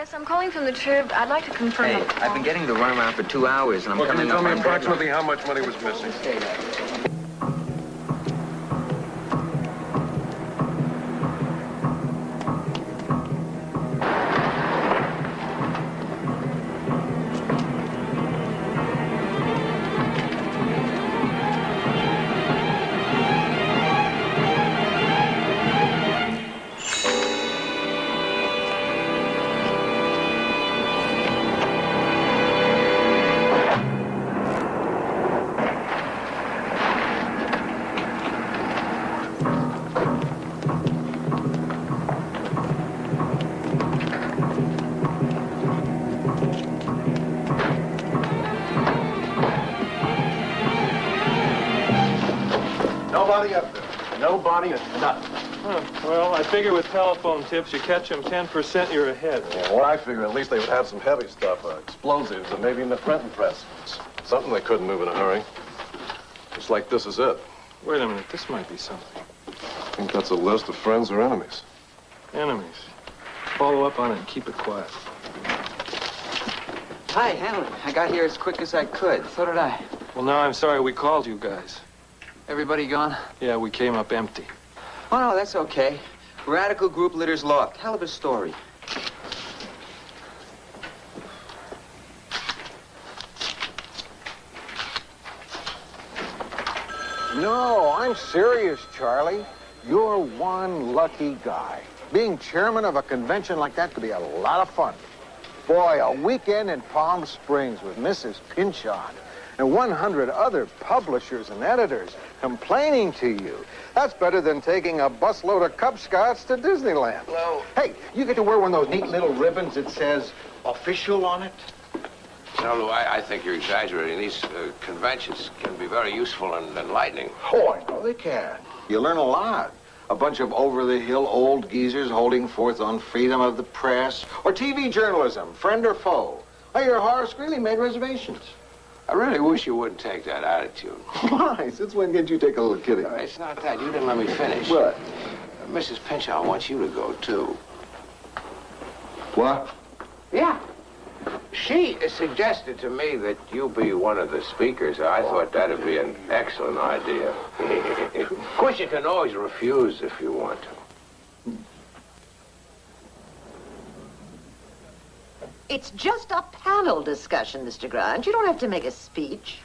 Yes, I'm calling from the Trib. I'd like to confirm. Hey, I've been getting the runaround for 2 hours, and I'm coming up. Can you tell me approximately how much money was missing? Nobody up there. Nobody and nothing. Well, I figure with telephone tips, you catch them 10%, you're ahead. Yeah, well, I figure at least they would have some heavy stuff, explosives, and maybe in the printing press. Something they couldn't move in a hurry. Looks like this is it. Wait a minute, this might be something. I think that's a list of friends or enemies. Enemies. Follow up on it and keep it quiet. Hi, Hamlet. I got here as quick as I could. So did I. Well, now I'm sorry we called you guys. Everybody gone? Yeah, we came up empty. Oh, no, that's okay. Radical group litters loft. Hell of a story. No, I'm serious, Charlie. You're one lucky guy. Being chairman of a convention like that could be a lot of fun. Boy, a weekend in Palm Springs with Mrs. Pinchot and 100 other publishers and editors complaining to you. That's better than taking a busload of Cub Scouts to Disneyland. Hello. Hey, you get to wear one of those neat little ribbons that says official on it? No, Lou, I think you're exaggerating. These conventions can be very useful and enlightening. Oh, I know they can. You learn a lot. A bunch of over-the-hill old geezers holding forth on freedom of the press or TV journalism, friend or foe. I hear Horace Greeley made reservations. I really wish you wouldn't take that attitude. Why? Since when did you take a little kidding? No, it's not that. You didn't let me finish. What? Mrs. Pinchot wants you to go, too. What? Yeah. She suggested to me that you be one of the speakers. I thought that'd be an excellent idea. Of course, you can always refuse if you want to. It's just a panel discussion, Mr. Grant. You don't have to make a speech.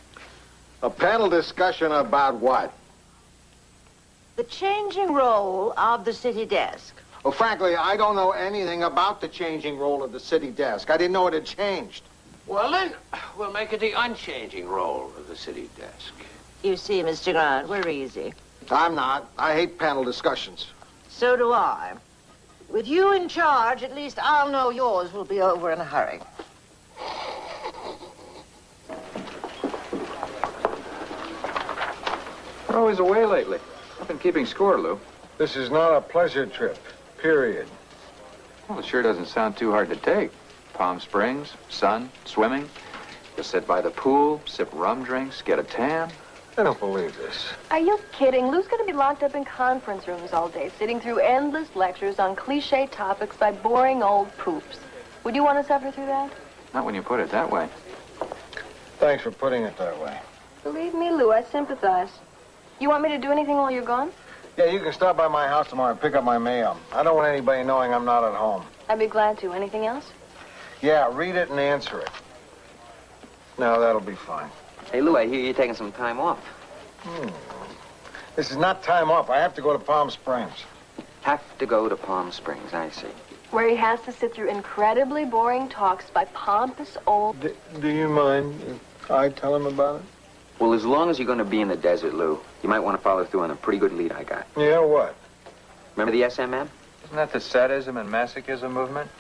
A panel discussion about what? The changing role of the city desk. Well, frankly, I don't know anything about the changing role of the city desk. I didn't know it had changed. Well, then, we'll make it the unchanging role of the city desk. You see, Mr. Grant, we're easy. I'm not. I hate panel discussions. So do I. With you in charge, at least I'll know yours will be over in a hurry. We're always away lately. I've been keeping score, Lou. This is not a pleasure trip, period. Well, it sure doesn't sound too hard to take. Palm Springs, sun, swimming. Just sit by the pool, sip rum drinks, get a tan. I don't believe this. Are you kidding? Lou's going to be locked up in conference rooms all day, sitting through endless lectures on cliché topics by boring old poops. Would you want to suffer through that? Not when you put it that way. Thanks for putting it that way. Believe me, Lou, I sympathize. You want me to do anything while you're gone? Yeah, you can stop by my house tomorrow and pick up my mail. I don't want anybody knowing I'm not at home. I'd be glad to. Anything else? Yeah, read it and answer it. No, that'll be fine. Hey, Lou, I hear you're taking some time off. This is not time off. I have to go to Palm Springs. Have to go to Palm Springs, I see. Where he has to sit through incredibly boring talks by pompous old... Do you mind if I tell him about it? Well, as long as you're going to be in the desert, Lou, you might want to follow through on a pretty good lead I got. Yeah, what? Remember the SMM? Isn't that the sadism and masochism movement?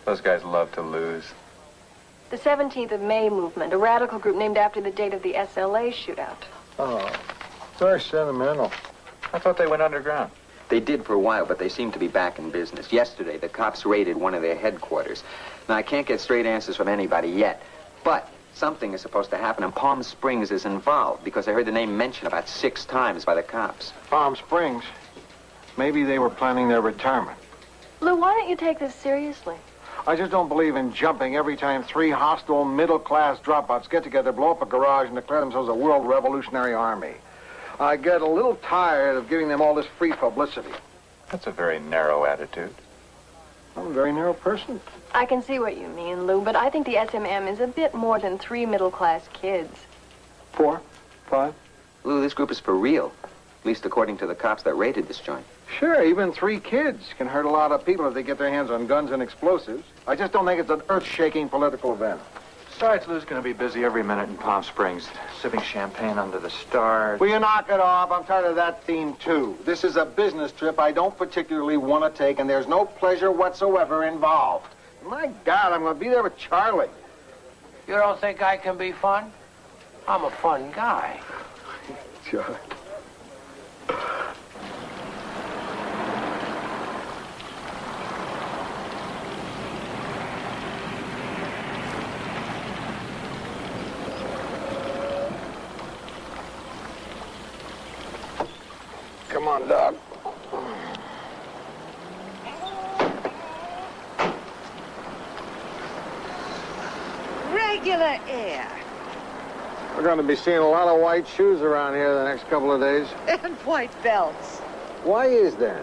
Those guys love to lose. The 17th of May movement, a radical group named after the date of the SLA shootout. Oh, very sentimental. I thought they went underground. They did for a while, but they seem to be back in business. Yesterday, the cops raided one of their headquarters. Now, I can't get straight answers from anybody yet, but something is supposed to happen, and Palm Springs is involved, because I heard the name mentioned about 6 times by the cops. Palm Springs? Maybe they were planning their retirement. Lou, why don't you take this seriously? I just don't believe in jumping every time 3 hostile middle-class dropouts get together, blow up a garage, and declare themselves a world revolutionary army. I get a little tired of giving them all this free publicity. That's a very narrow attitude. I'm a very narrow person. I can see what you mean, Lou, but I think the SMM is a bit more than 3 middle-class kids. 4, 5. Lou, this group is for real. At least according to the cops that raided this joint. Sure, even 3 kids can hurt a lot of people if they get their hands on guns and explosives. I just don't think it's an earth-shaking political event. Besides, Lou's going to be busy every minute in Palm Springs, sipping champagne under the stars. Will you knock it off? I'm tired of that theme, too. This is a business trip I don't particularly want to take, and there's no pleasure whatsoever involved. My God, I'm going to be there with Charlie. You don't think I can be fun? I'm a fun guy. Charlie. Come on, Doc. Regular air. We're going to be seeing a lot of white shoes around here the next couple of days. And white belts. Why is that?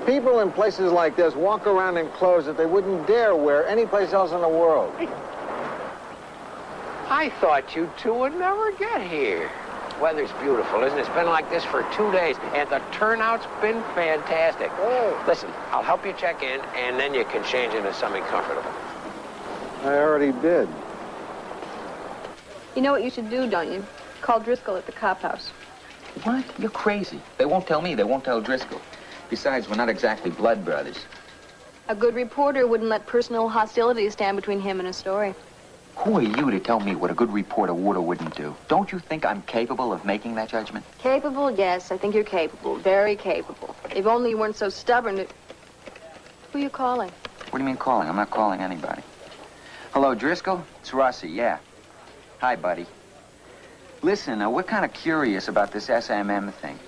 People in places like this walk around in clothes that they wouldn't dare wear anyplace else in the world. I thought you two would never get here. Weather's beautiful, isn't it? It's been like this for 2 days, and the turnout's been fantastic. Oh. Listen, I'll help you check in, and then you can change into something comfortable. I already did. You know what you should do, don't you? Call Driscoll at the cop house. What? You're crazy. They won't tell me. They won't tell Driscoll. Besides, we're not exactly blood brothers. A good reporter wouldn't let personal hostilities stand between him and a story. Who are you to tell me what a good reporter would or wouldn't do? Don't you think I'm capable of making that judgment? Capable? Yes, I think you're capable. Very capable. If only you weren't so stubborn to... Who are you calling? What do you mean calling? I'm not calling anybody. Hello, Driscoll? It's Rossi, yeah. Hi, buddy. Listen, we're kind of curious about this SMM thing.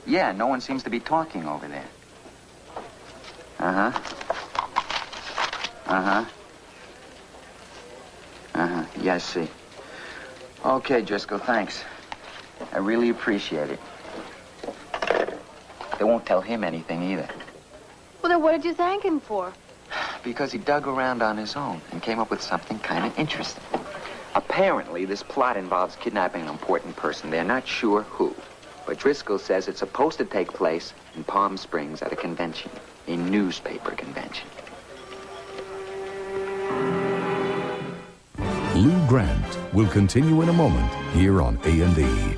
Yeah, no one seems to be talking over there. Uh-huh. Uh-huh. Uh-huh. Yeah, I see. Okay, Driscoll, thanks. I really appreciate it. They won't tell him anything either. Well, then what did you thank him for? Because he dug around on his own and came up with something kind of interesting. Apparently, this plot involves kidnapping an important person. They're not sure who. But Driscoll says it's supposed to take place in Palm Springs at a convention, a newspaper convention. Lou Grant will continue in a moment here on A&E.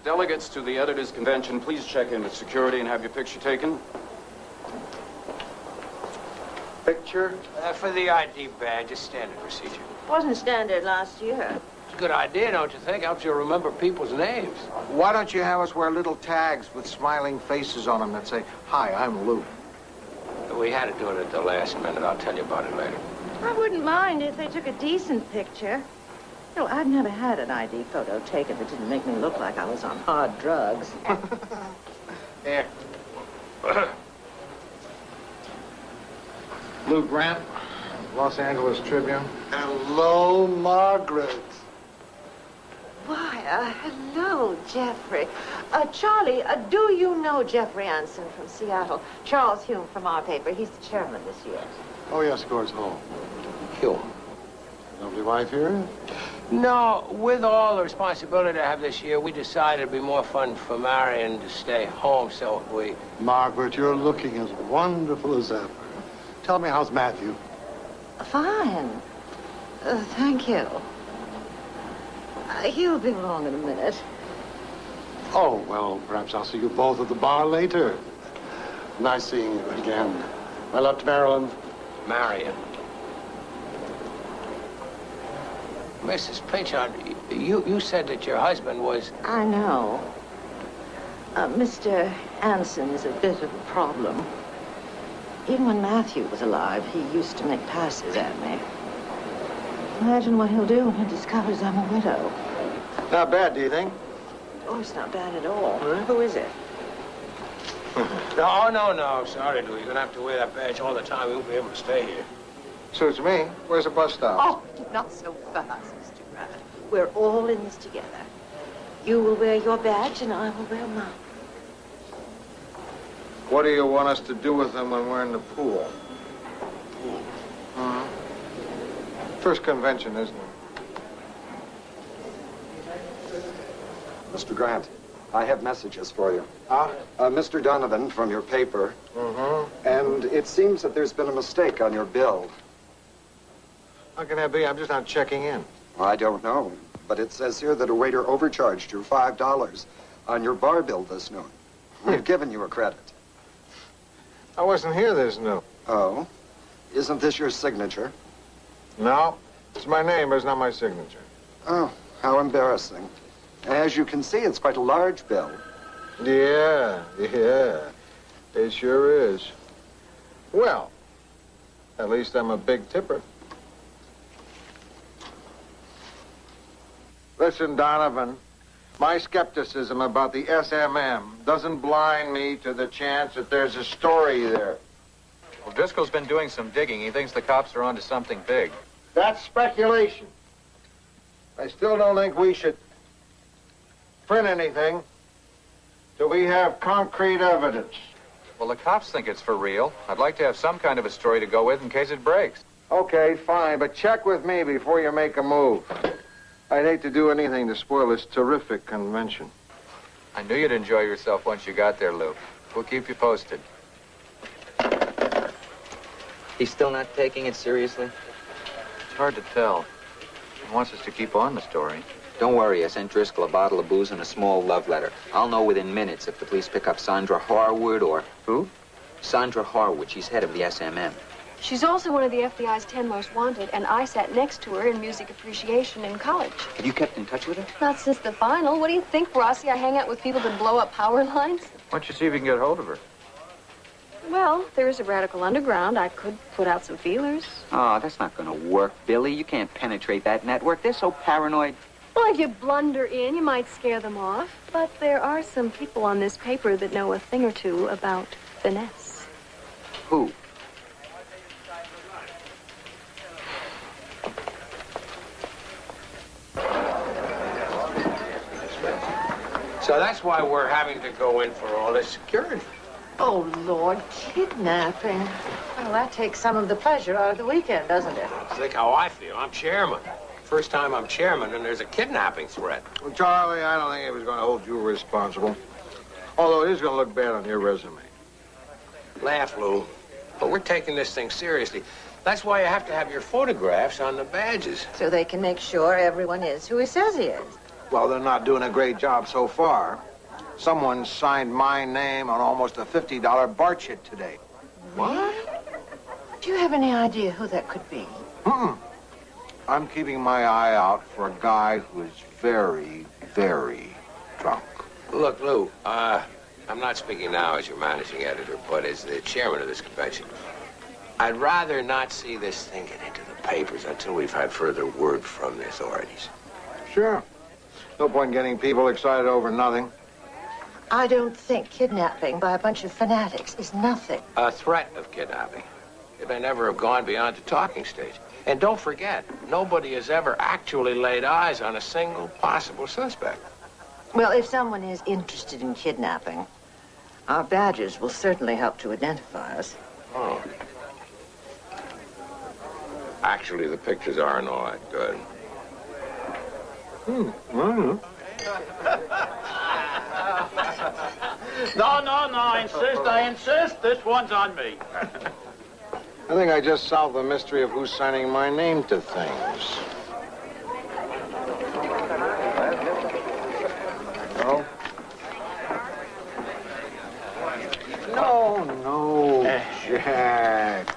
Delegates to the editors' convention, please check in with security and have your picture taken. Picture? For the ID badge, just standard procedure. Wasn't standard last year. It's a good idea, don't you think? Helps you remember people's names. Why don't you have us wear little tags with smiling faces on them that say, "Hi, I'm Lou"? We had to do it at the last minute. I'll tell you about it later. I wouldn't mind if they took a decent picture. You know, I've never had an ID photo taken that didn't make me look like I was on hard drugs. Here. Lou Grant, Los Angeles Tribune. Hello, Margaret. Why, hello, Jeffrey. Charlie, do you know Jeffrey Anson from Seattle? Charles Hume from our paper. He's the chairman this year. Oh, yes, of course. Oh, Hume. lovely wife here? No, with all the responsibility I have this year, we decided it'd be more fun for Marion to stay home, so we... Margaret, you're looking as wonderful as ever. Tell me, how's Matthew? Fine. Thank you. He'll be along in a minute. Oh, well, perhaps I'll see you both at the bar later. Nice seeing you again. My love to Marilyn. Marion. Mrs. Pynchon, you said that your husband was... I know. Mr. Anson is a bit of a problem. Even when Matthew was alive, he used to make passes at me. Imagine what he'll do when he discovers I'm a widow. Not bad, do you think? Oh, it's not bad at all. Who is it? No. Sorry, Lou. You're going to have to wear that badge all the time. We won't be able to stay here. Suits me. Where's the bus stop? Oh, not so fast, Mr. Grant. We're all in this together. You will wear your badge and I will wear mine. What do you want us to do with them when we're in the pool? First convention, isn't it? Mr. Grant, I have messages for you. Ah? Mr. Donovan from your paper. And it seems that there's been a mistake on your bill. How can that be? I'm just not checking in. Well, I don't know, but it says here that a waiter overcharged you $5 on your bar bill this noon. We've given you a credit. I wasn't here this noon. Oh? Isn't this your signature? No. It's my name, but it's not my signature. Oh, how embarrassing. As you can see, it's quite a large bill. Yeah. It sure is. Well, at least I'm a big tipper. Listen, Donovan, my skepticism about the SMM doesn't blind me to the chance that there's a story there. Well, Driscoll's been doing some digging. He thinks the cops are onto something big. That's speculation. I still don't think we should print anything till we have concrete evidence. Well, the cops think it's for real. I'd like to have some kind of a story to go with in case it breaks. Okay, fine, but check with me before you make a move. I'd hate to do anything to spoil this terrific convention. I knew you'd enjoy yourself once you got there, Lou. We'll keep you posted. He's still not taking it seriously? It's hard to tell. He wants us to keep on the story. Don't worry, I sent Driscoll a bottle of booze and a small love letter. I'll know within minutes if the police pick up Sandra Harwood or... Who? Sandra Harwood. She's head of the SMM. She's also one of the FBI's 10 most wanted, and I sat next to her in music appreciation in college. Have you kept in touch with her? Not since the final. What do you think, Rossi? I hang out with people that blow up power lines? Why don't you see if you can get hold of her? Well, there is a radical underground. I could put out some feelers. Oh, that's not going to work, Billy. You can't penetrate that network. They're so paranoid. Well, if you blunder in, you might scare them off. But there are some people on this paper that know a thing or two about finesse. Who? So that's why we're having to go in for all this security. Oh, Lord, kidnapping. Well, that takes some of the pleasure out of the weekend, doesn't it? Think how I feel. I'm chairman. First time I'm chairman, and there's a kidnapping threat. Well, Charlie, I don't think it was going to hold you responsible. Although it is going to look bad on your resume. Laugh, Lou. But we're taking this thing seriously. That's why you have to have your photographs on the badges. So they can make sure everyone is who he says he is. Well, they're not doing a great job so far. Someone signed my name on almost a $50 BART sheet today. What? Do you have any idea who that could be? I'm keeping my eye out for a guy who is very, very drunk. Look, Lou, I'm not speaking now as your managing editor, but as the chairman of this convention. I'd rather not see this thing get into the papers until we've had further word from the authorities. Sure. No point getting people excited over nothing. I don't think kidnapping by a bunch of fanatics is nothing. A threat of kidnapping. It may never have gone beyond the talking stage. And don't forget, nobody has ever actually laid eyes on a single possible suspect. Well, if someone is interested in kidnapping, our badges will certainly help to identify us. Oh. Actually, the pictures aren't all that good. No, I insist. This one's on me. I think I just solved the mystery of who's signing my name to things. No, Jack.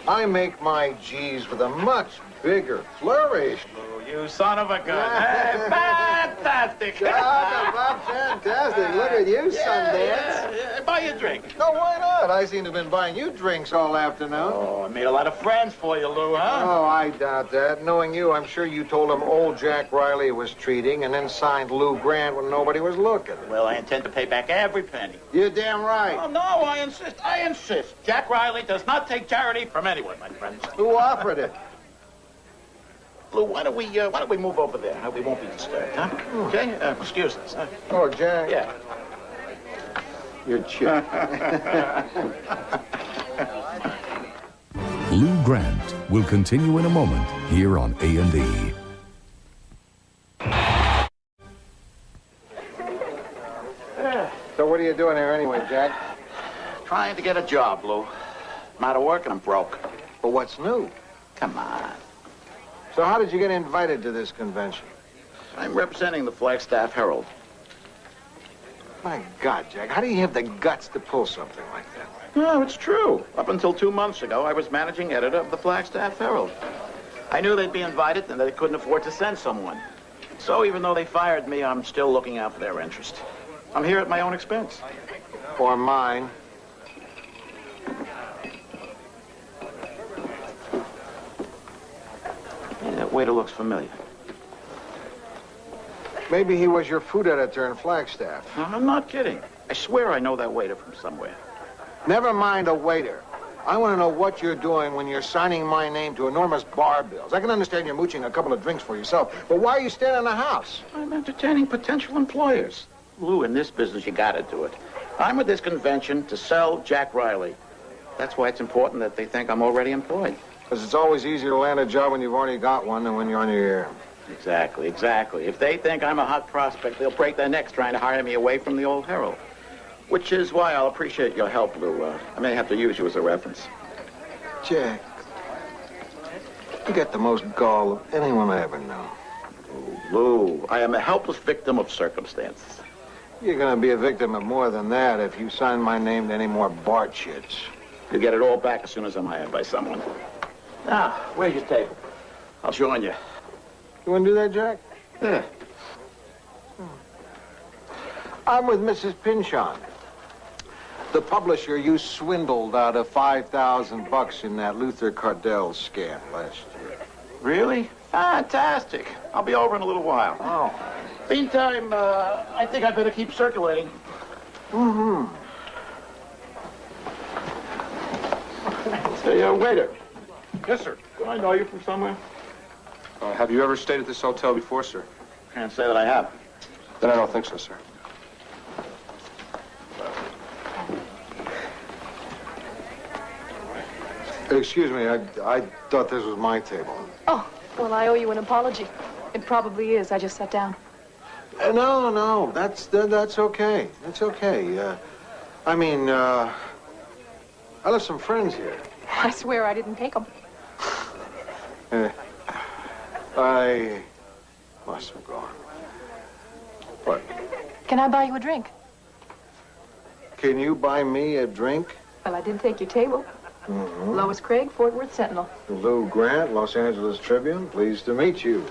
I make my G's with a much bigger flourish. Oh, you son of a gun. Hey, bad fantastic. Fantastic. Look at you, Sundance. Yeah. Buy you a drink. No, why not? I seem to have been buying you drinks all afternoon. Oh, I made a lot of friends for you, Lou, huh? Oh, I doubt that. Knowing you, I'm sure you told him old Jack Riley was treating and then signed Lou Grant when nobody was looking. Well, I intend to pay back every penny. You're damn right. Oh, no, I insist. I insist. Jack Riley does not take charity from anyone, my friends. Who offered it? Lou, why don't we move over there? We won't be disturbed, huh? Okay? Excuse us, huh? Oh, Jack. Yeah. You're cheap. Lou Grant will continue in a moment here on A&E. So what are you doing here anyway, Jack? Trying to get a job, Lou. I'm out of work and I'm broke. But what's new? Come on. So how did you get invited to this convention? I'm representing the Flagstaff Herald. My God, Jack, how do you have the guts to pull something like that? No, it's true. Up until 2 months ago, I was managing editor of the Flagstaff Herald. I knew they'd be invited and they couldn't afford to send someone. So even though they fired me, I'm still looking out for their interest. I'm here at my own expense. Or mine. Yeah, that waiter looks familiar. Maybe he was your food editor in Flagstaff. No, I'm not kidding. I swear I know that waiter from somewhere. Never mind a waiter. I want to know what you're doing when you're signing my name to enormous bar bills. I can understand you're mooching a couple of drinks for yourself, but why are you staying in the house? I'm entertaining potential employers. Lou, in this business, you gotta do it. I'm at this convention to sell Jack Riley. That's why it's important that they think I'm already employed. Because it's always easier to land a job when you've already got one than when you're on your ear. Exactly. If they think I'm a hot prospect, they'll break their necks trying to hire me away from the old Herald. Which is why I'll appreciate your help, Lou. I may have to use you as a reference. Jack, you got the most gall of anyone I ever know. Lou, I am a helpless victim of circumstances. You're going to be a victim of more than that if you sign my name to any more bar chits. You'll get it all back as soon as I'm hired by someone. Now, where's your table? I'll join you. You want to do that, Jack? Yeah. I'm with Mrs. Pinchon, the publisher you swindled out of $5,000 in that Luther Cardell scam last year. Really? Fantastic. I'll be over in a little while. Oh. Meantime, I think I better keep circulating. Mm-hmm. Say, waiter. Yes, sir. Do I know you from somewhere? Have you ever stayed at this hotel before, sir? Can't say that I have. Then I don't think so, sir. Excuse me, I thought this was my table. Oh, well, I owe you an apology. It probably is. I just sat down. No, that's okay. That's okay. I mean, I left some friends here. I swear I didn't take them. I must have gone. What? Can I buy you a drink? Can you buy me a drink? Well, I did take your table. Mm-hmm. Lois Craig, Fort Worth Sentinel. Lou Grant, Los Angeles Tribune. Pleased to meet you.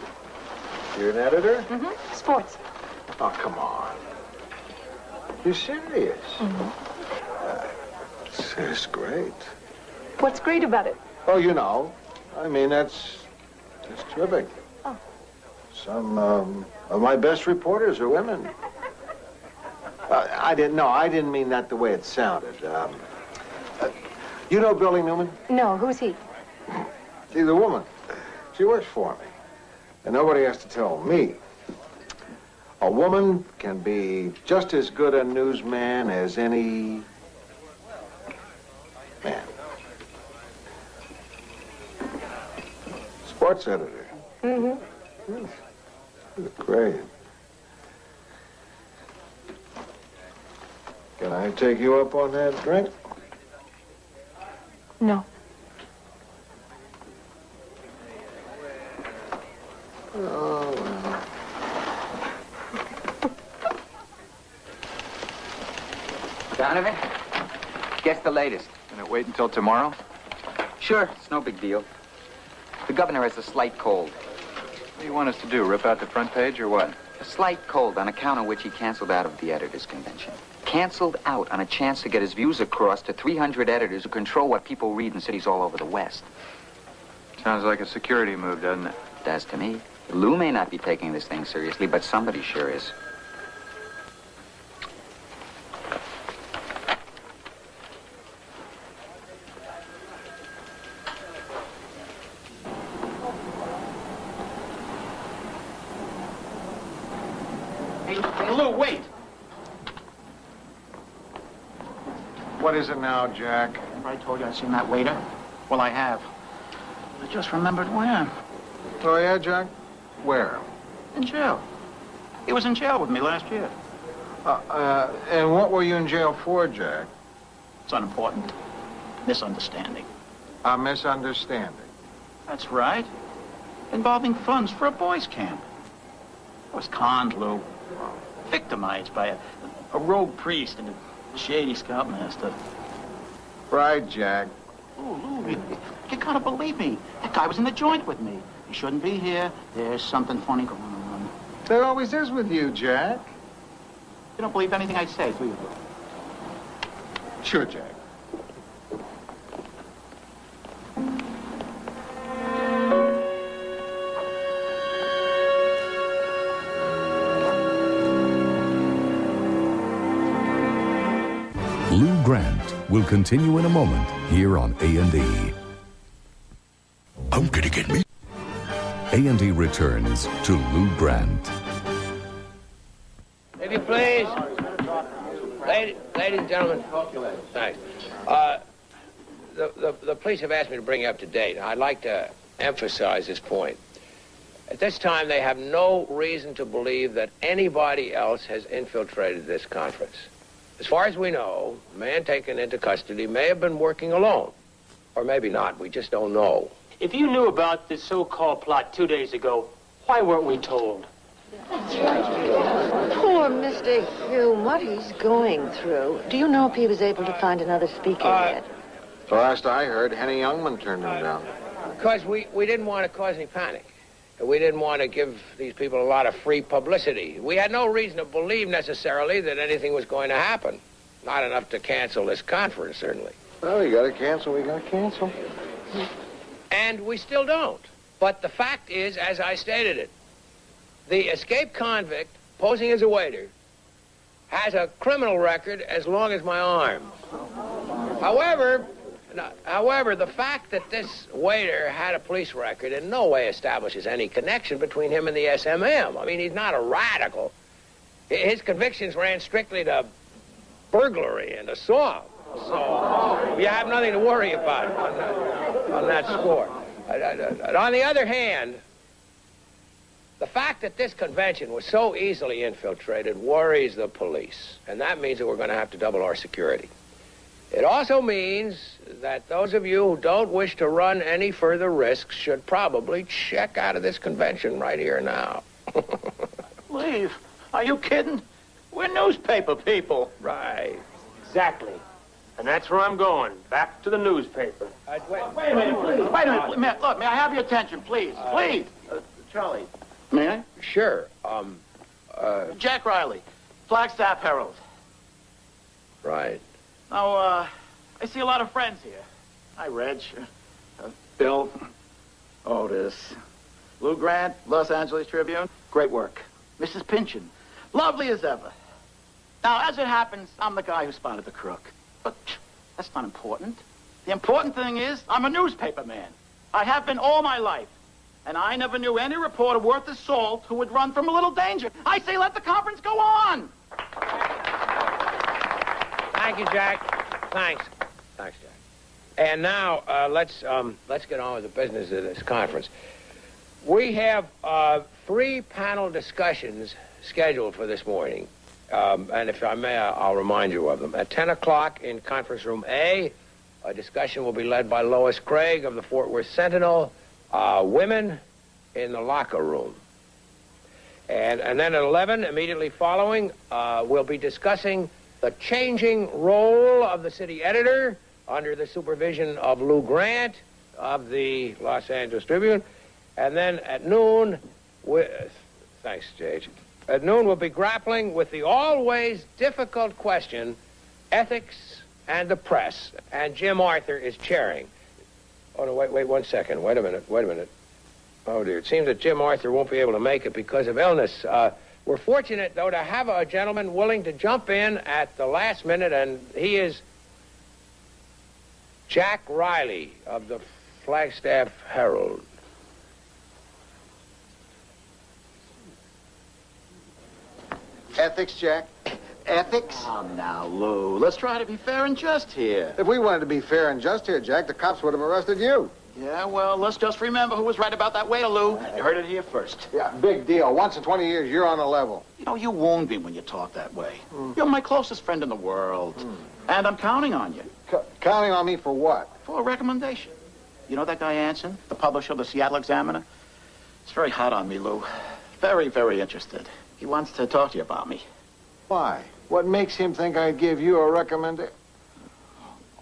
You're an editor? Mm-hmm. Sports. Oh, come on. You're serious? Mm-hmm. This is great. What's great about it? Oh, you know. I mean, that's terrific. Oh. Some of my best reporters are women. I didn't mean that the way it sounded. You know Billy Newman? No, who's he? She's a woman. She works for me. And nobody has to tell me. A woman can be just as good a newsman as any man. Sports editor. Mm-hmm. Great. Can I take you up on that drink? No. Oh, well. Donovan? Guess the latest. Can it wait until tomorrow? Sure, it's no big deal. The governor has a slight cold. What do you want us to do, rip out the front page or what? A slight cold on account of which he canceled out of the editors' convention. Canceled out on a chance to get his views across to 300 editors who control what people read in cities all over the West. Sounds like a security move, doesn't it? Does to me. Lou may not be taking this thing seriously, but somebody sure is. Hey, Lou, wait. What is it now, Jack? Remember I told you I'd seen that waiter? Well, I have. I just remembered where. Oh, yeah, Jack? Where? In jail. He was in jail with me last year. And what were you in jail for, Jack? It's unimportant. Misunderstanding. A misunderstanding. That's right. Involving funds for a boys' camp. I was conned, Lou. Victimized by a rogue priest and a shady scoutmaster. Right, Jack. Ooh, Lou, you gotta believe me. That guy was in the joint with me. He shouldn't be here. There's something funny going on. There always is with you, Jack. You don't believe anything I say, do you? Sure, Jack. Lou Grant will continue in a moment here on A&E. I'm gonna get me. A&E returns to Lou Grant. If you please. Ladies and gentlemen. Thanks. The police have asked me to bring you up to date. I'd like to emphasize this point. At this time, they have no reason to believe that anybody else has infiltrated this conference. As far as we know, the man taken into custody may have been working alone. Or maybe not. We just don't know. If you knew about this so-called plot 2 days ago, why weren't we told? Poor Mr. Hume, what he's going through. Do you know if he was able to find another speaker yet? The last I heard, Henny Youngman turned him down. Because we didn't want to cause any panic. We didn't want to give these people a lot of free publicity. We had no reason to believe necessarily that anything was going to happen. Not enough to cancel this conference, certainly. Well, we gotta cancel, And we still don't. But the fact is, as I stated it, the escaped convict, posing as a waiter, has a criminal record as long as my arm. However, the fact that this waiter had a police record in no way establishes any connection between him and the SMM. I mean, he's not a radical. His convictions ran strictly to burglary and assault. So you have nothing to worry about on that score. On the other hand, the fact that this convention was so easily infiltrated worries the police. And that means that we're going to have to double our security. It also means that those of you who don't wish to run any further risks should probably check out of this convention right here now. Leave? Are you kidding? We're newspaper people. Right. Exactly. And that's where I'm going, back to the newspaper. Wait a minute, please. Wait a minute. Look, may I have your attention, please? Please. Charlie. May I? Sure. Jack Riley, Flagstaff Herald. Right. Now, I see a lot of friends here. Hi, Reg. Bill. Otis. Lou Grant, Los Angeles Tribune. Great work. Mrs. Pynchon. Lovely as ever. Now, as it happens, I'm the guy who spotted the crook. But that's not important. The important thing is I'm a newspaper man. I have been all my life. And I never knew any reporter worth his salt who would run from a little danger. I say let the conference go on. Thank you, Jack. Thanks. Thanks, Jack. And now, let's get on with the business of this conference. We have 3 panel discussions scheduled for this morning. And if I may, I'll remind you of them. At 10 o'clock in conference room A, a discussion will be led by Lois Craig of the Fort Worth Sentinel, women in the locker room. And then at 11, immediately following, we'll be discussing the changing role of the city editor under the supervision of Lou Grant of the Los Angeles Tribune. And then at noon, thanks, Jage. At noon, we'll be grappling with the always difficult question, ethics and the press. And Jim Arthur is chairing. Oh, no, wait 1 second. Wait a minute. Oh, dear. It seems that Jim Arthur won't be able to make it because of illness. We're fortunate, though, to have a gentleman willing to jump in at the last minute, and he is Jack Riley of the Flagstaff Herald. Ethics, Jack? Ethics? Oh, now, Lou, let's try to be fair and just here. If we wanted to be fair and just here, Jack, the cops would have arrested you. Yeah, well, let's just remember who was right about that waiter, Lou. You heard it here first. Yeah, big deal. Once in 20 years, you're on the level. You know, you wound me when you talk that way. You're my closest friend in the world. And I'm counting on you. Counting on me for what? For a recommendation. You know that guy Anson, the publisher of the Seattle Examiner? It's very hot on me, Lou. Very, very interested. He wants to talk to you about me. Why? What makes him think I'd give you a recommendation?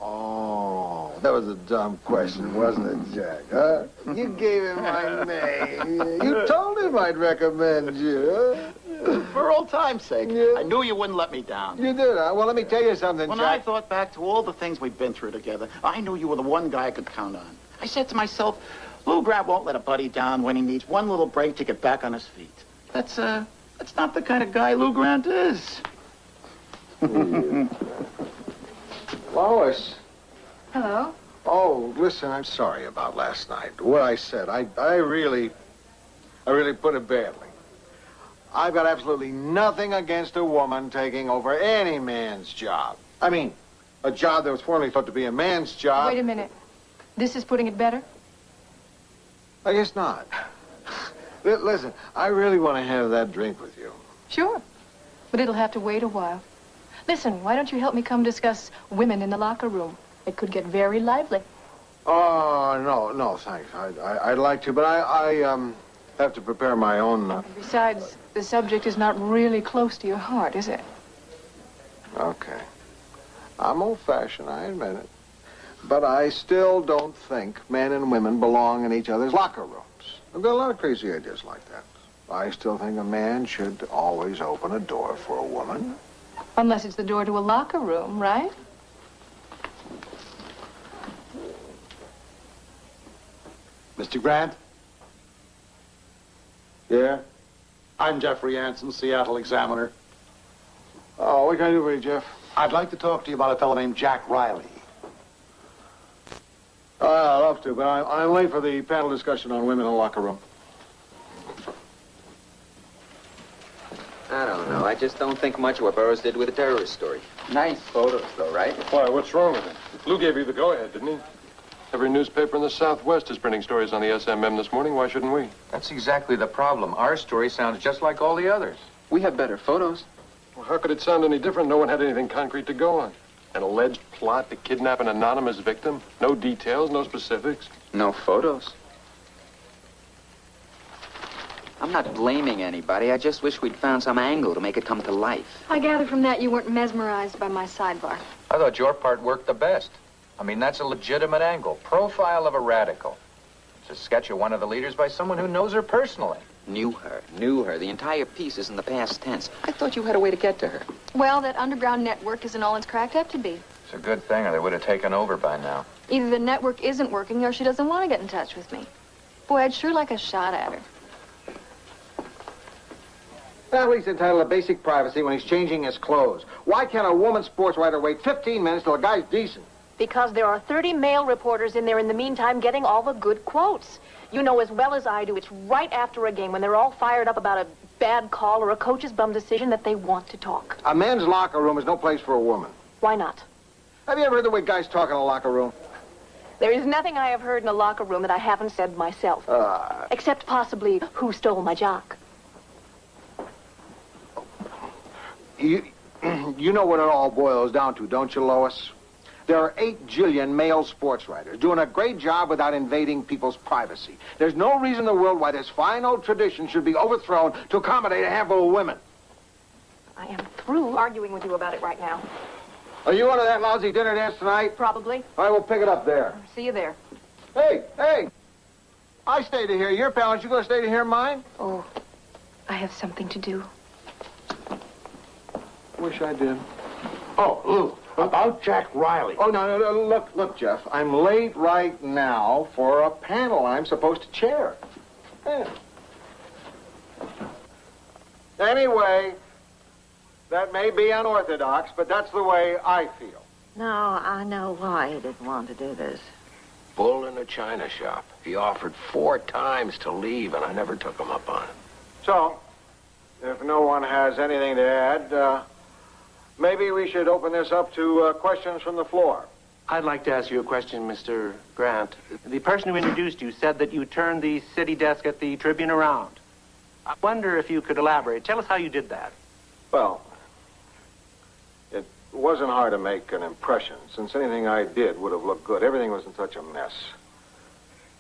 Oh, that was a dumb question, wasn't it, Jack? Huh? You gave him my name. You told him I'd recommend you, huh? For old time's sake. Yeah. I knew you wouldn't let me down. You did, huh? Well, let me tell you something, When Jack. I thought back to all the things we've been through together, I knew you were the one guy I could count on. I said to myself, Lou Grant won't let a buddy down when he needs one little break to get back on his feet. That's not the kind of guy Lou Grant is. Lois. Hello? Oh, listen, I'm sorry about last night. What I said, I really put it badly. I've got absolutely nothing against a woman taking over any man's job. I mean, a job that was formerly thought to be a man's job. Wait a minute. This is putting it better? I guess not. Listen, I really want to have that drink with you. Sure. But it'll have to wait a while. Listen, why don't you help me come discuss women in the locker room? It could get very lively. Oh, no, thanks. I'd like to, but I have to prepare my own... Besides, the subject is not really close to your heart, is it? Okay. I'm old-fashioned, I admit it. But I still don't think men and women belong in each other's locker rooms. I've got a lot of crazy ideas like that. I still think a man should always open a door for a woman. Unless it's the door to a locker room, right? Mr. Grant? Yeah? I'm Jeffrey Anson, Seattle Examiner. Oh, what can I do for you, Jeff? I'd like to talk to you about a fellow named Jack Riley. I'd love to, but I'm late for the panel discussion on women in the locker room. I don't know. I just don't think much of what Burroughs did with the terrorist story. Nice photos, though, right? Why, what's wrong with it? Lou gave you the go-ahead, didn't he? Every newspaper in the Southwest is printing stories on the SMM this morning. Why shouldn't we? That's exactly the problem. Our story sounds just like all the others. We have better photos. Well, how could it sound any different? No one had anything concrete to go on. An alleged plot to kidnap an anonymous victim. No details, no specifics. No photos. I'm not blaming anybody. I just wish we'd found some angle to make it come to life. I gather from that you weren't mesmerized by my sidebar. I thought your part worked the best. I mean, that's a legitimate angle. Profile of a radical. It's a sketch of one of the leaders by someone who knows her personally. Knew her. The entire piece is in the past tense. I thought you had a way to get to her. Well, that underground network isn't all it's cracked up to be. It's a good thing, or they would have taken over by now. Either the network isn't working or she doesn't want to get in touch with me. Boy, I'd sure like a shot at her. Athlete's entitled to basic privacy when he's changing his clothes. Why can't a woman sports writer wait 15 minutes till a guy's decent? Because there are 30 male reporters in there in the meantime getting all the good quotes. You know as well as I do, it's right after a game when they're all fired up about a bad call or a coach's bum decision that they want to talk. A men's locker room is no place for a woman. Why not? Have you ever heard the way guys talk in a locker room? There is nothing I have heard in a locker room that I haven't said myself. Except possibly who stole my jock. You know what it all boils down to, don't you, Lois? There are 8 jillion male sports writers doing a great job without invading people's privacy. There's no reason in the world why this fine old tradition should be overthrown to accommodate a handful of women. I am through arguing with you about it right now. Are you on to that lousy dinner dance tonight? Probably. All right, we'll pick it up there. See you there. Hey! I stay to hear your parents. You gonna stay to hear mine? Oh, I have something to do. Wish I did. Oh, Lou, about Jack Riley. Oh, no, look, Jeff. I'm late right now for a panel I'm supposed to chair. Yeah. Anyway, that may be unorthodox, but that's the way I feel. No, I know why he didn't want to do this. Bull in a china shop. He offered 4 times to leave, and I never took him up on it. So, if no one has anything to add, maybe we should open this up to questions from the floor. I'd like to ask you a question, Mr. Grant. The person who introduced you said that you turned the city desk at the Tribune around. I wonder if you could elaborate. Tell us how you did that. Well, it wasn't hard to make an impression, since anything I did would have looked good. Everything was in such a mess.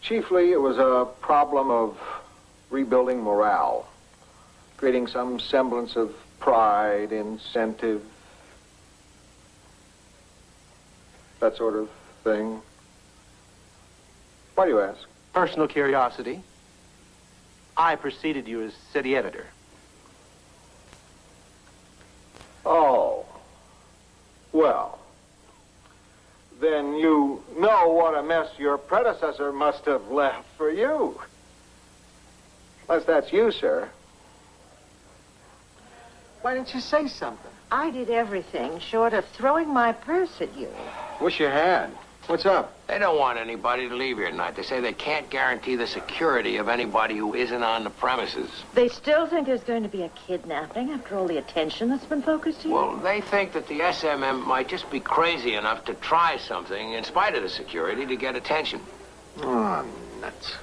Chiefly, it was a problem of rebuilding morale, creating some semblance of pride, incentive, that sort of thing. Why do you ask? Personal curiosity. I preceded you as city editor. Oh. Well, then you know what a mess your predecessor must have left for you. Unless that's you, sir. Why didn't you say something? I did everything short of throwing my purse at you. Wish you had. What's up? They don't want anybody to leave here tonight. They say they can't guarantee the security of anybody who isn't on the premises. They still think there's going to be a kidnapping after all the attention that's been focused here? Well, they think that the SMM might just be crazy enough to try something, in spite of the security, to get attention. Oh, nuts.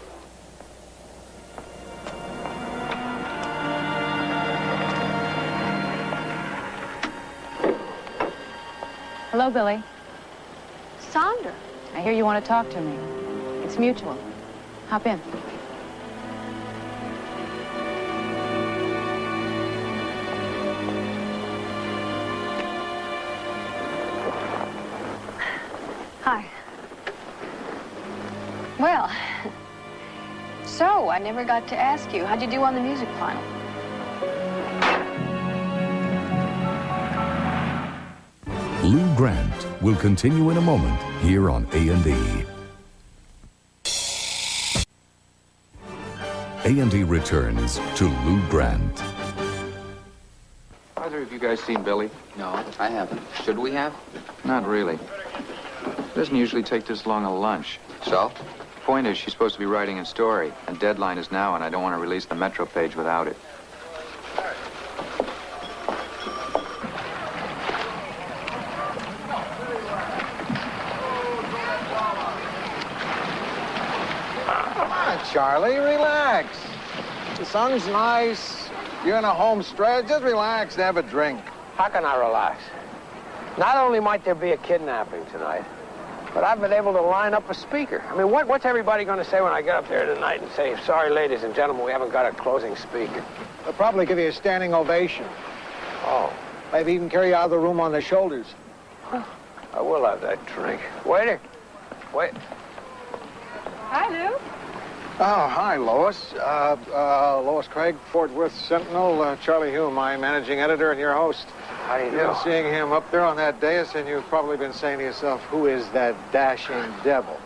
Hello, Billy. Sandra. I hear you want to talk to me. It's mutual. Hop in. Hi. Well, so I never got to ask you, how'd you do on the music final? Lou Grant will continue in a moment here on A&E. A&E returns to Lou Grant. Either of you guys seen Billy? No, I haven't. Should we have? Not really. It doesn't usually take this long a lunch. So? Point is, she's supposed to be writing a story. A deadline is now, and I don't want to release the Metro page without it. Charlie, relax. The sun's nice. You're in a home stretch. Just relax and have a drink. How can I relax? Not only might there be a kidnapping tonight, but I've been able to line up a speaker. I mean, what's everybody going to say when I get up there tonight and say, sorry, ladies and gentlemen, we haven't got a closing speaker? They'll probably give you a standing ovation. Oh. Maybe even carry you out of the room on their shoulders. I will have that drink. Waiter. Wait. Hi, Lou. Oh, hi, Lois. Lois Craig, Fort Worth Sentinel. Charlie Hume, my managing editor and your host. How do you You've do? been seeing him up there on that dais, and you've probably been saying to yourself, who is that dashing devil?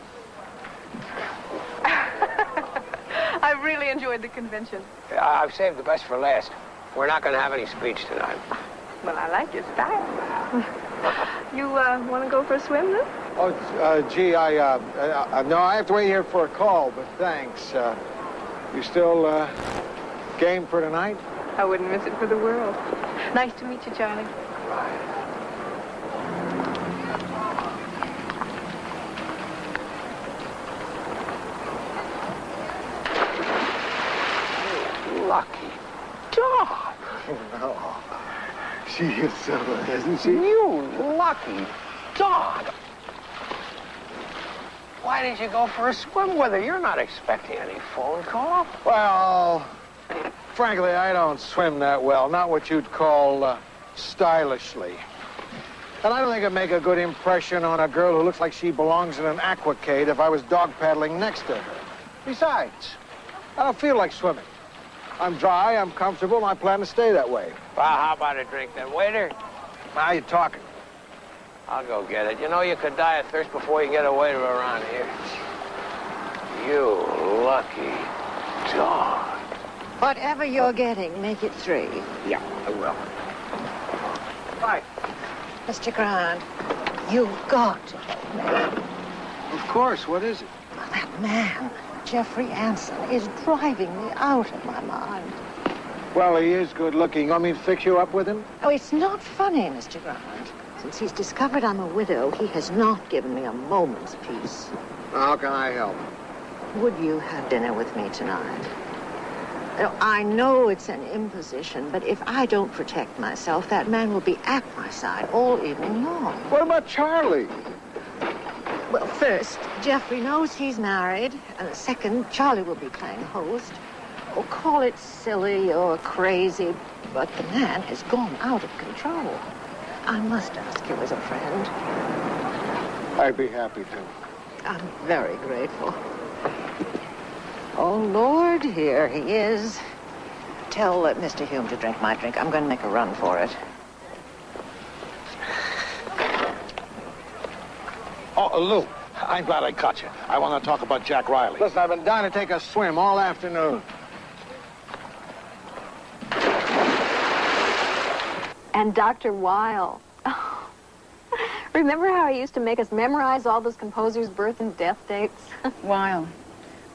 I really enjoyed the convention. I've saved the best for last. We're not going to have any speech tonight. Well, I like your style. You want to go for a swim, Lou? Oh, gee, no, I have to wait here for a call, but thanks. You still game for tonight? I wouldn't miss it for the world. Nice to meet you, Charlie. Lucky dog. No. She is so, isn't she? You lucky dog. Why did you go for a swim with her? You're not expecting any phone call. Well, frankly, I don't swim that well. Not what you'd call stylishly. And I don't think it'd make a good impression on a girl who looks like she belongs in an aquacade if I was dog paddling next to her. Besides, I don't feel like swimming. I'm dry, I'm comfortable, and I plan to stay that way. Well, how about a drink then? Waiter, Now you're talking. I'll go get it. You know you could die of thirst before you get a waiter around here. You lucky dog. Whatever you're getting, make it 3. Yeah, I will. Bye. Mr. Grant, you've got to help me. Of course. What is it? That man, Jeffrey Anson, is driving me out of my mind. Well, he is good looking. Want me to fix you up with him? Oh, it's not funny, Mr. Grant. Since he's discovered I'm a widow, he has not given me a moment's peace. How can I help? Would you have dinner with me tonight? Now, I know it's an imposition, but if I don't protect myself, that man will be at my side all evening long. What about Charlie? Well, first, Jeffrey knows he's married, and second, Charlie will be playing host. Or call it silly or crazy, but the man has gone out of control. I must ask you as a friend. I'd be happy to. I'm very grateful. Oh, Lord, here he is. Tell Mr. Hume to drink my drink. I'm going to make a run for it. Oh, Lou, I'm glad I caught you. I want to talk about Jack Riley. Listen, I've been down to take a swim all afternoon. And Dr. Weil. Oh. Remember how he used to make us memorize all those composers' birth and death dates? Weil.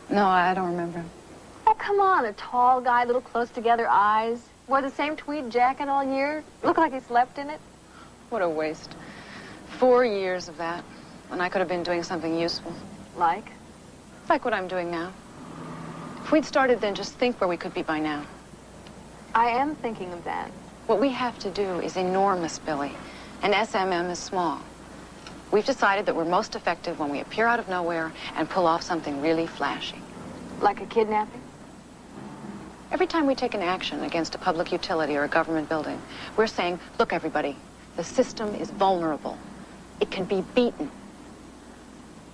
No, I don't remember him. Oh, come on. A tall guy, little close together eyes. Wore the same tweed jacket all year. Looked like he slept in it. What a waste. 4 years of that, when I could have been doing something useful. Like? Like what I'm doing now. If we'd started then, just think where we could be by now. I am thinking of that. What we have to do is enormous, Billy, and SMM is small. We've decided that we're most effective when we appear out of nowhere and pull off something really flashy. Like a kidnapping? Every time we take an action against a public utility or a government building, we're saying, look, everybody, the system is vulnerable. It can be beaten.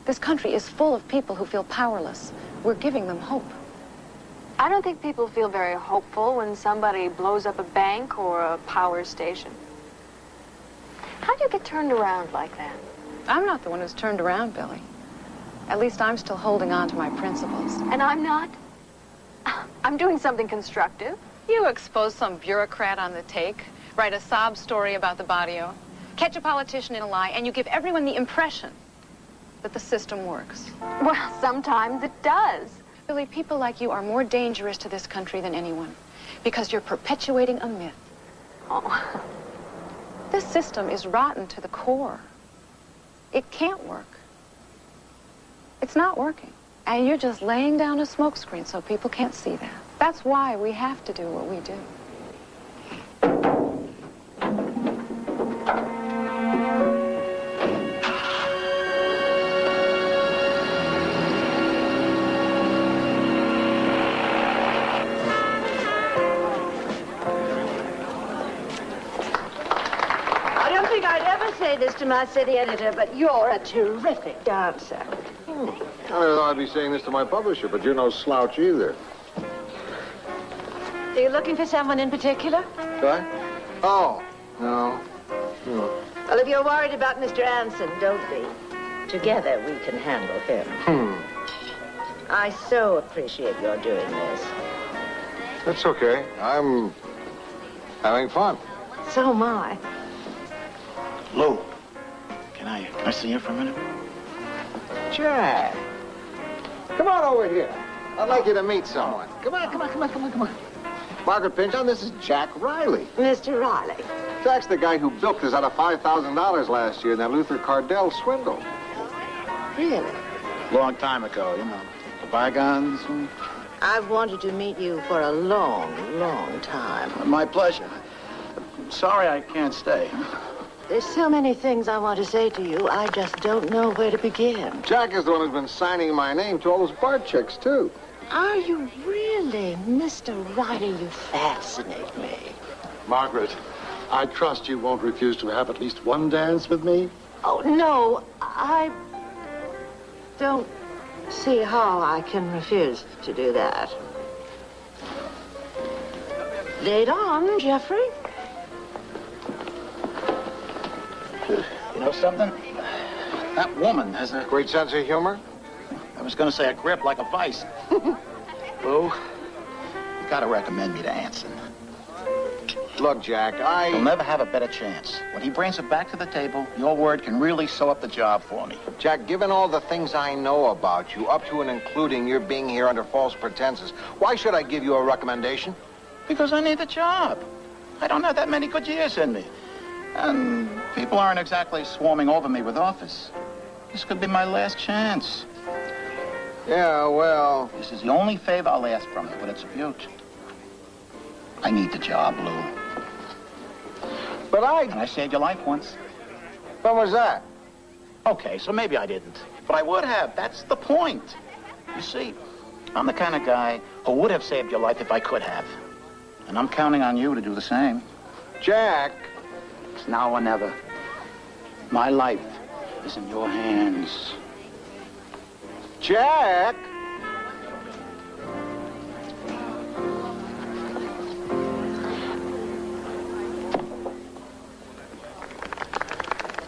This country is full of people who feel powerless. We're giving them hope. I don't think people feel very hopeful when somebody blows up a bank or a power station. How do you get turned around like that? I'm not the one who's turned around, Billy. At least I'm still holding on to my principles. And I'm not? I'm doing something constructive. You expose some bureaucrat on the take, write a sob story about the barrio, catch a politician in a lie, and you give everyone the impression that the system works. Well, sometimes it does. Billy, people like you are more dangerous to this country than anyone because you're perpetuating a myth. Oh. This system is rotten to the core. It can't work. It's not working. And you're just laying down a smokescreen so people can't see that. That's why we have to do what we do. This to my city editor, but you're a terrific dancer. I never thought I'd be saying this to my publisher, but you're no slouch either. Are you looking for someone in particular? What? Oh, no. Well, if you're worried about Mr. Anson, don't be. Together we can handle him. I so appreciate your doing this. That's okay. I'm having fun. So am I. Lou, can I see you for a minute? Jack, come on over here. I'd like you to meet someone. Come on. Margaret Pynchon, this is Jack Riley. Mr. Riley. Jack's the guy who bilked us out of $5,000 last year in that Luther Cardell swindle. Really? Long time ago, you know. The bygones. I've wanted to meet you for a long, long time. My pleasure. Sorry I can't stay. There's so many things I want to say to you, I just don't know where to begin. Jack is the one who's been signing my name to all those bar chicks, too. Are you really? Mr. Riley, you fascinate me. Margaret, I trust you won't refuse to have at least one dance with me? Oh, no, I don't see how I can refuse to do that. Lead on, Jeffrey. You know something? That woman has a... Great sense of humor? I was going to say a grip like a vice. Lou, you got to recommend me to Anson. Look, Jack, You'll never have a better chance. When he brings it back to the table, your word can really sew up the job for me. Jack, given all the things I know about you, up to and including your being here under false pretenses, why should I give you a recommendation? Because I need the job. I don't have that many good years in me. And people aren't exactly swarming over me with offers. This could be my last chance. Yeah, well... This is the only favor I'll ask from you, but it's a beaut. I need the job, Lou. But And I saved your life once. When was that? Okay, so maybe I didn't. But I would have. That's the point. You see, I'm the kind of guy who would have saved your life if I could have. And I'm counting on you to do the same. Jack! It's now or never. My life is in your hands. Jack!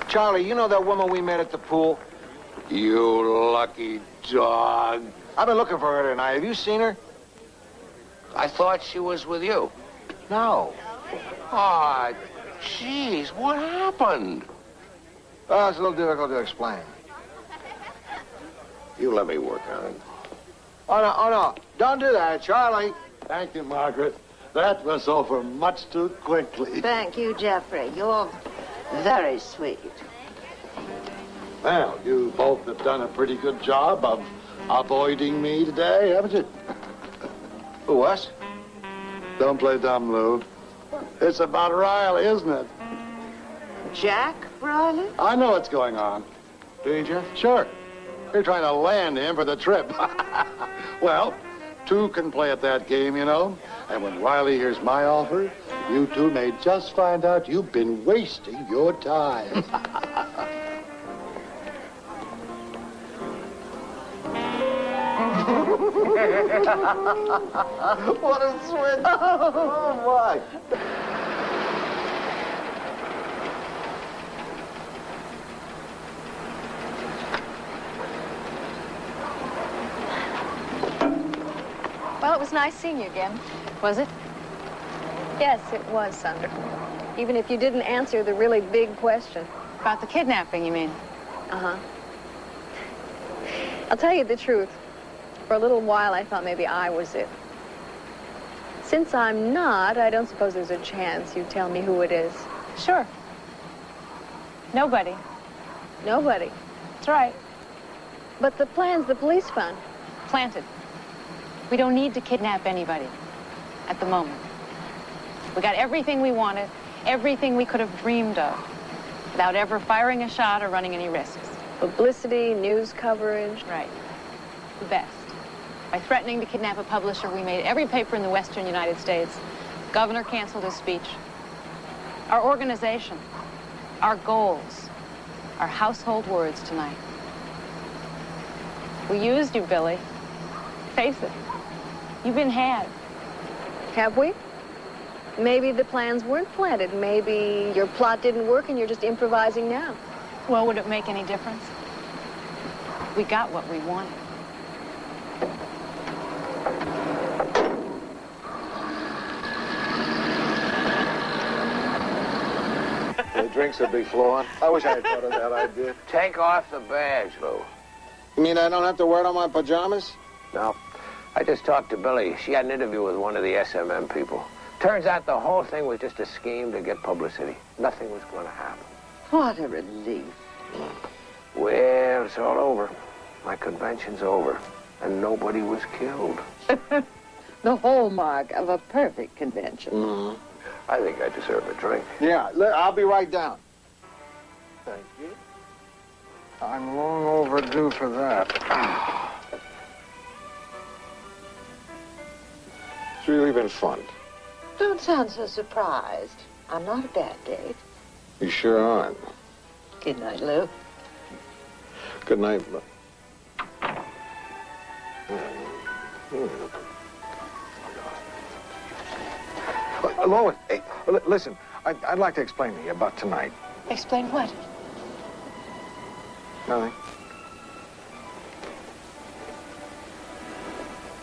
Charlie, you know that woman we met at the pool? You lucky dog. I've been looking for her tonight. Have you seen her? I thought she was with you. No. Ah, jeez, what happened? Oh, it's a little difficult to explain. You let me work on it. Oh, no. Don't do that, Charlie. Thank you, Margaret. That was over much too quickly. Thank you, Jeffrey. You're very sweet. Well, you both have done a pretty good job of avoiding me today, haven't you? Who, us? Don't play dumb, Lou. It's about Riley, isn't it? Jack Riley? I know what's going on. Do you, Jeff? Sure. You're trying to land him for the trip. Well, two can play at that game, you know. And when Riley hears my offer, you two may just find out you've been wasting your time. What a switch! Oh, my. Well, it was nice seeing you again. Was it? Yes, it was, Sandra. Even if you didn't answer the really big question. About the kidnapping, you mean? Uh-huh. I'll tell you the truth. For a little while, I thought maybe I was it. Since I'm not, I don't suppose there's a chance you'd tell me who it is. Sure. Nobody. Nobody. That's right. But the plans the police found. Planted. We don't need to kidnap anybody at the moment. We got everything we wanted, everything we could have dreamed of, without ever firing a shot or running any risks. Publicity, news coverage. Right. The best. By threatening to kidnap a publisher, we made every paper in the western United States. The governor canceled his speech. Our organization, our goals, our household words tonight. We used you, Billy. Face it. You've been had. Have we? Maybe the plans weren't planted. Maybe your plot didn't work and you're just improvising now. Well, would it make any difference? We got what we wanted. The drinks will be flowing. I wish I had thought of that idea. Take off the badge, Lou. You mean I don't have to wear it on my pajamas? No. I just talked to Billy. She had an interview with one of the SMM people. Turns out the whole thing was just a scheme to get publicity. Nothing was going to happen. What a relief. Well, it's all over. My convention's over. And nobody was killed. The hallmark of a perfect convention. Mm-hmm. I think I deserve a drink. Yeah, I'll be right down. Thank you. I'm long overdue for that. It's really been fun. Don't sound so surprised. I'm not a bad date. You sure aren't. Good night, Lou. Good night, Lou. Lois, hey, listen, I'd like to explain to you about tonight. Explain what? Coming.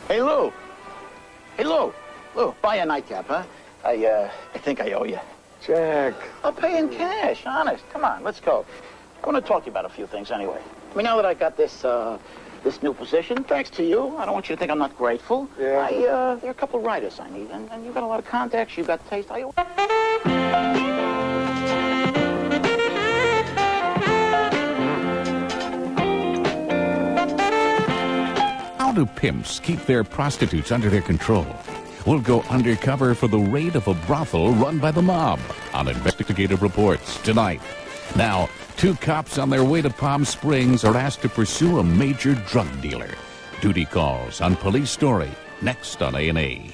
Hey, Lou. Hey, Lou. Lou, buy a nightcap, huh? I think I owe you. Jack. I'll pay in cash, honest. Come on, let's go. I want to talk to you about a few things anyway. I mean, now that I got this new position, thanks to you, I don't want you to think I'm not grateful. Yeah. There are a couple writers I need, and you've got a lot of contacts, you've got taste. How do pimps keep their prostitutes under their control? We'll go undercover for the raid of a brothel run by the mob on Investigative Reports tonight. Now, 2 cops on their way to Palm Springs are asked to pursue a major drug dealer. Duty calls on Police Story, next on A&E.